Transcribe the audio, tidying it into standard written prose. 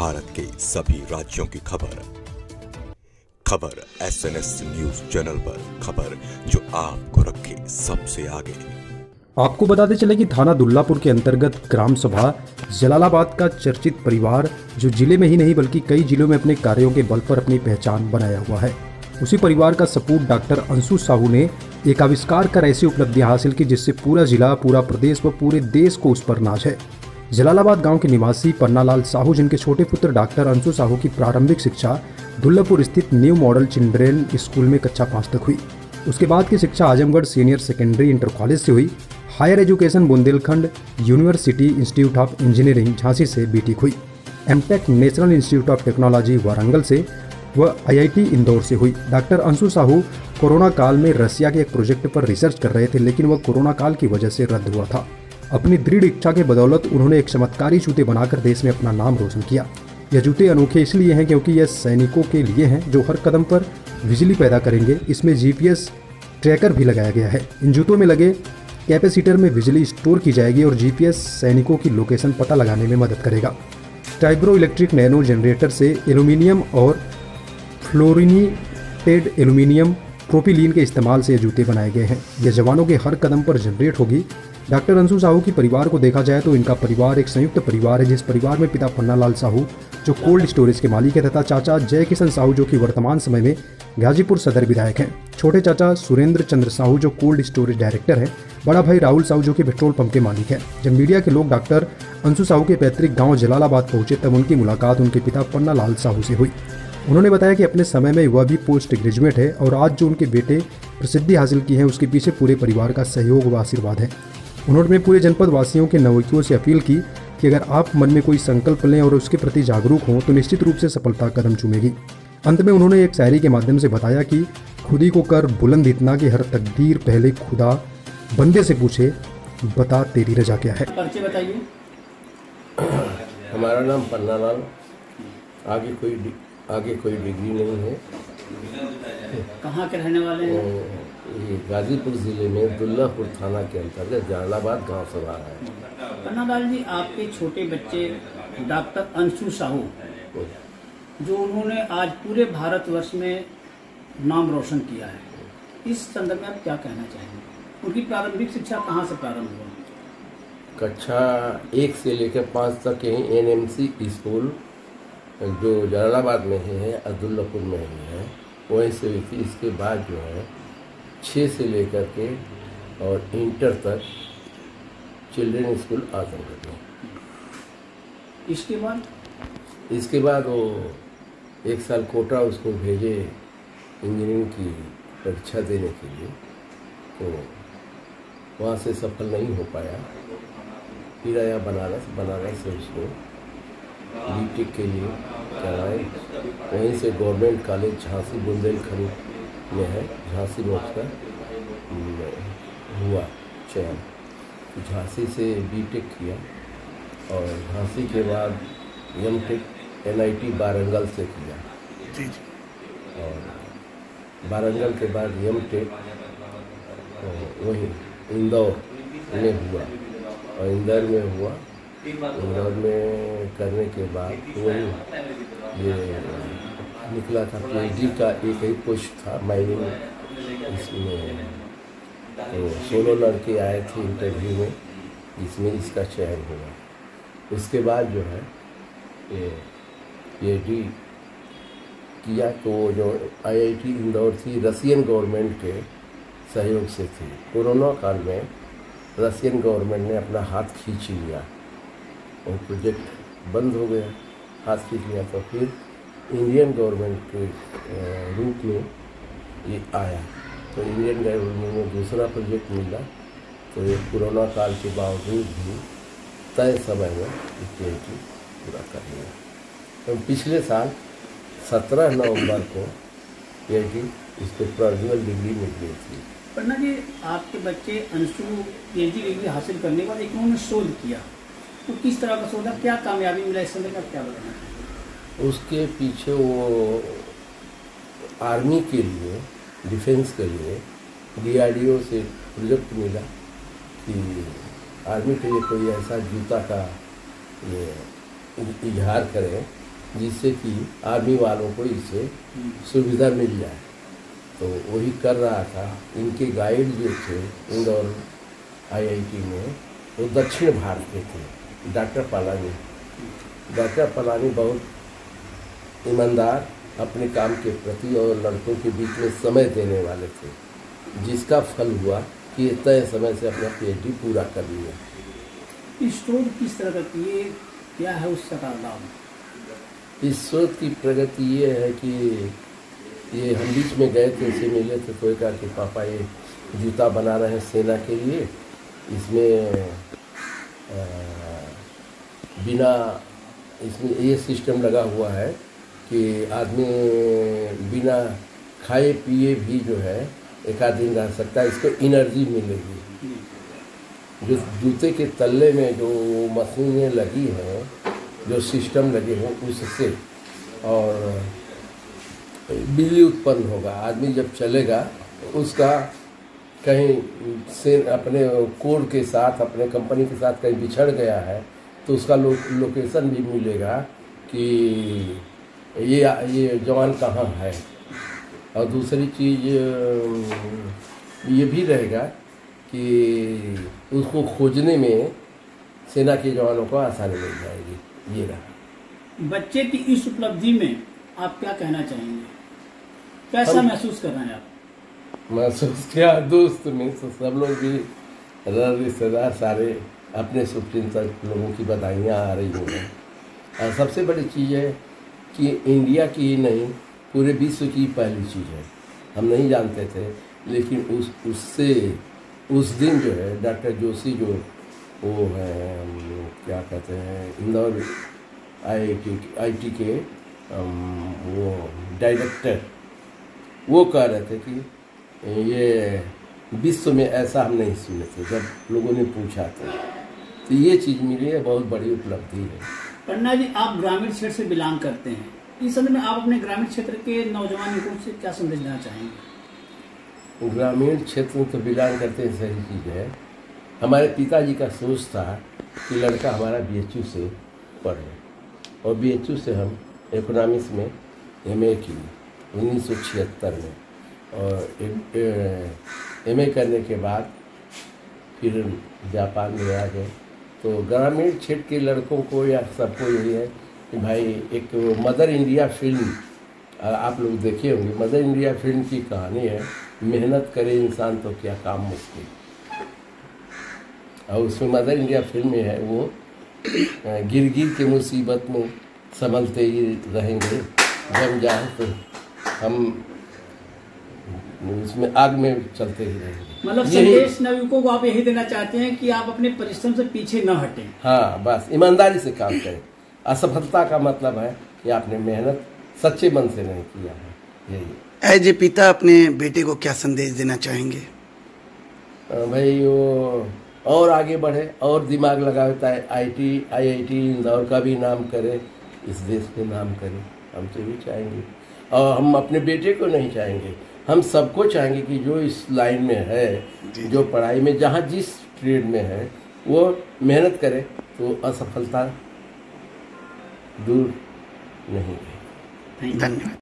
भारत के सभी राज्यों की खबर SNS न्यूज चैनल पर, खबर जो आपको रखे सबसे आगे। आपको बताते चले कि थाना दुल्लापुर के अंतर्गत ग्राम सभा जलालाबाद का चर्चित परिवार, जो जिले में ही नहीं बल्कि कई जिलों में अपने कार्यों के बल पर अपनी पहचान बनाया हुआ है, उसी परिवार का सपूत डॉक्टर अंशु साहू ने एक आविष्कार कर ऐसी उपलब्धियां हासिल की जिससे पूरा जिला, पूरा प्रदेश व पूरे देश को उस पर नाज है। जलालाबाद गांव के निवासी पन्नालाल साहू, जिनके छोटे पुत्र डॉक्टर अंशु साहू की प्रारंभिक शिक्षा दुल्लापुर स्थित न्यू मॉडल चिल्ड्रेन स्कूल में कक्षा 5 तक हुई। उसके बाद की शिक्षा Azamgarh senior secondary inter college से हुई। Higher education Bundelkhand university institute of engineering Jhansi से बीटेक हुई। MTech national institute of technology Warangal से व IIT इंदौर से हुई। डॉक्टर अंशु साहू कोरोना काल में रसिया के एक प्रोजेक्ट पर रिसर्च कर रहे थे, लेकिन वह कोरोना काल की वजह से रद्द हुआ था। अपनी दृढ़ इच्छा के बदौलत उन्होंने एक चमत्कारी जूते बनाकर देश में अपना नाम रोशन किया। यह जूते अनोखे इसलिए हैं क्योंकि यह सैनिकों के लिए हैं जो हर कदम पर बिजली पैदा करेंगे। इसमें GPS ट्रैकर भी लगाया गया है। इन जूतों में लगे कैपेसिटर में बिजली स्टोर की जाएगी और GPS सैनिकों की लोकेशन पता लगाने में मदद करेगा। टाइब्रो इलेक्ट्रिक नैनो जनरेटर से एल्यूमिनियम और फ्लोरिनेटेड एल्यूमिनियम प्रोपिलीन के इस्तेमाल से ये जूते बनाए गए हैं। यह जवानों के हर कदम पर जनरेट होगी। डॉक्टर अंशु साहू की परिवार को देखा जाए तो इनका परिवार एक संयुक्त परिवार है, जिस परिवार में पिता पन्नालाल साहू जो कोल्ड स्टोरेज के मालिक है तथा चाचा जय किशन साहू जो कि वर्तमान समय में गाजीपुर सदर विधायक हैं, छोटे चाचा सुरेंद्र चंद्र साहू जो कोल्ड स्टोरेज डायरेक्टर हैं, बड़ा भाई राहुल साहू जो कि पेट्रोल पंप के मालिक हैं। जब मीडिया के लोग डॉक्टर अंशु साहू के पैतृक गाँव जलालाबाद पहुंचे तब उनकी मुलाकात उनके पिता पन्नालाल साहू से हुई। उन्होंने बताया कि अपने समय में वह भी पोस्ट ग्रेजुएट है और आज जो उनके बेटे प्रसिद्धि हासिल की है उसके पीछे पूरे परिवार का सहयोग व आशीर्वाद है। उन्होंने पूरे जनपद वासियों के नवयुवकों से अपील की कि अगर आप मन में कोई संकल्प लें और उसके प्रति जागरूक हों तो निश्चित रूप से सफलता कदम चूमेगी। अंत में उन्होंने एक शायरी के माध्यम से बताया कि खुदी को कर बुलंद इतना कि हर तकदीर पहले खुदा बंदे से पूछे, बता तेरी रजा क्या है। परिचय बताइए। हमारा नाम पन्नालाल, आगे कोई डिग्री नहीं है। कहाँ के रहने वाले हैं? ये गाजीपुर जिले में दुल्लापुर थाना के अंतर्गत जलालाबाद गांव सभा है। पन्नालाल जी, आपके छोटे बच्चे डॉक्टर अंशु साहू जो उन्होंने आज पूरे भारतवर्ष में नाम रोशन किया है, इस संदर्भ में आप क्या कहना चाहेंगे? उनकी प्रारंभिक शिक्षा कहाँ से प्रारंभ हुआ? कक्षा 1 से लेकर 5 तक यही NMC स्कूल जो जलालाबाद में है और दुल्लापुर में ही है वहीं से हुई थी। इसके बाद जो है 6 से लेकर के और इंटर तक चिल्ड्रेन स्कूल आजमगढ़ में। इसके बाद वो 1 साल कोटा उसको भेजे इंजीनियरिंग की परीक्षा देने के लिए, तो वहाँ से सफल नहीं हो पाया। फिर आया बनारस से उसको बीटेक के लिए कराए। वहीं से गवर्नमेंट कॉलेज झांसी बुंदेलखंड में है, झांसी में उसका हुआ चयन। झांसी से बीटेक किया और झांसी के बाद MTech NIT वारंगल से किया और वारंगल के बाद MTech वही इंदौर में हुआ और इंदौर में करने के बाद वही ये निकला था PhD का एक ही पोस्ट था माइनिंग इसमें, तो 16 लड़के आए थे इंटरव्यू में जिसमें इसका चयन हुआ। उसके बाद जो है ये PhD किया तो जो IIT इंदौर थी रसियन गवर्नमेंट के सहयोग से थी। कोरोना काल में रसियन गवर्नमेंट ने अपना हाथ खींच लिया और प्रोजेक्ट बंद हो गया, हाथ खींच लिया। तो फिर इंडियन गवर्नमेंट के रूप में ये आया, तो इंडियन गवर्नमेंट में दूसरा प्रोजेक्ट मिला। तो ये कोरोना काल के बावजूद भी तय समय में PhD पूरा कर लिया। तो पिछले साल 17 नवंबर को PhD इसको प्रोविजनल डिग्री मिल गई थी। पन्ना जी, आपके बच्चे अंशु PhD डिग्री हासिल करने के बाद एक उन्होंने शोध किया, तो किस तरह का शोध है, क्या कामयाबी मिला, इस समय का क्या बताना है? उसके पीछे वो आर्मी के लिए, डिफेंस के लिए DRDO से प्रोजेक्ट मिला कि आर्मी के लिए कोई ऐसा जूता का ये इजहार करें जिससे कि आर्मी वालों को इससे सुविधा मिल जाए। तो वही कर रहा था। इनके गाइड जो थे इंदौर IIT में, वो दक्षिण भारत के थे, डॉक्टर पलानी। डॉक्टर पलानी बहुत ईमानदार, अपने काम के प्रति और लड़कों के बीच में समय देने वाले थे, जिसका फल हुआ कि तय समय से अपना PhD पूरा कर लिया। इस शोध किस तरह का किए, क्या है उसका लाभ? इस शोध की प्रगति ये है कि ये हम बीच में गए थे, इसे मिले थे, तो कहा कि पापा ये जूता बना रहे हैं सेना के लिए, इसमें बिना इसमें ये सिस्टम लगा हुआ है कि आदमी बिना खाए पिए भी जो है एक आध दिन रह सकता है, इसको एनर्जी मिलेगी। जो जूते के तल्ले में जो मशीनें लगी हैं, जो सिस्टम लगे हैं, उससे और बिजली उत्पन्न होगा। आदमी जब चलेगा उसका कहीं से अपने कोड के साथ, अपने कंपनी के साथ कहीं बिछड़ गया है तो उसका लोकेशन भी मिलेगा कि ये जवान कहाँ है। और दूसरी चीज़ ये भी रहेगा कि उसको खोजने में सेना के जवानों को आसानी मिल जाएगी। ये रहा। बच्चे की इस उपलब्धि में आप क्या कहना चाहेंगे? कैसा महसूस कर रहे हैं आप? महसूस क्या, दोस्त में तो सब लोग भी, रिश्तेदार सारे, अपने शुभचिंतक लोगों की बधाइयाँ आ रही हैं। और सबसे बड़ी चीज़ है कि इंडिया की ही नहीं, पूरे विश्व की पहली चीज़ है। हम नहीं जानते थे, लेकिन उससे उस दिन जो है डॉक्टर जोशी जो वो है क्या कहते हैं इंदौर IIT के वो डायरेक्टर, वो कह रहे थे कि ये विश्व में ऐसा हम नहीं सुने थे, जब लोगों ने पूछा था। तो ये चीज़ मिली है, बहुत बड़ी उपलब्धि है। पन्ना जी, आप ग्रामीण क्षेत्र से बिलोंग करते हैं, इस समय में आप अपने ग्रामीण क्षेत्र के नौजवान युवकों से क्या संदेश देना चाहेंगे? ग्रामीण क्षेत्र में तो बिलोंग करते हैं, सही चीज़ है। हमारे पिताजी का सोच था कि लड़का हमारा BHU से पढ़े, और BHU से हम इकोनॉमिक्स में MA की 1976 में, और MA करने के बाद फिर जापान में आ गए। तो ग्रामीण क्षेत्र के लड़कों को या सबको यही है कि भाई एक मदर इंडिया फिल्म आप लोग देखे होंगे, मदर इंडिया फिल्म की कहानी है, मेहनत करे इंसान तो क्या काम मुश्किल। और उसमें मदर इंडिया फिल्म में है वो गिर गिर के मुसीबत में संभलते ही रहेंगे, जम जाए तो हम उसमें आग में चलते ही रहेंगे। मतलब संदेश नवयुवकों को आप यही देना चाहते हैं कि आप अपने परिश्रम से पीछे न हटें। हाँ, बस ईमानदारी से काम करें। असफलता का मतलब है कि आपने मेहनत सच्चे मन से नहीं किया है। यही एज ए पिता अपने बेटे को क्या संदेश देना चाहेंगे? भाई वो और आगे बढ़े और दिमाग लगाता है, IIT इंदौर का भी नाम करे, इस देश में नाम करे। हम तो भी चाहेंगे, और हम अपने बेटे को नहीं चाहेंगे, हम सबको चाहेंगे कि जो इस लाइन में है, जो पढ़ाई में जहाँ जिस ट्रेड में है, वो मेहनत करे तो असफलता दूर नहीं है। धन्यवाद।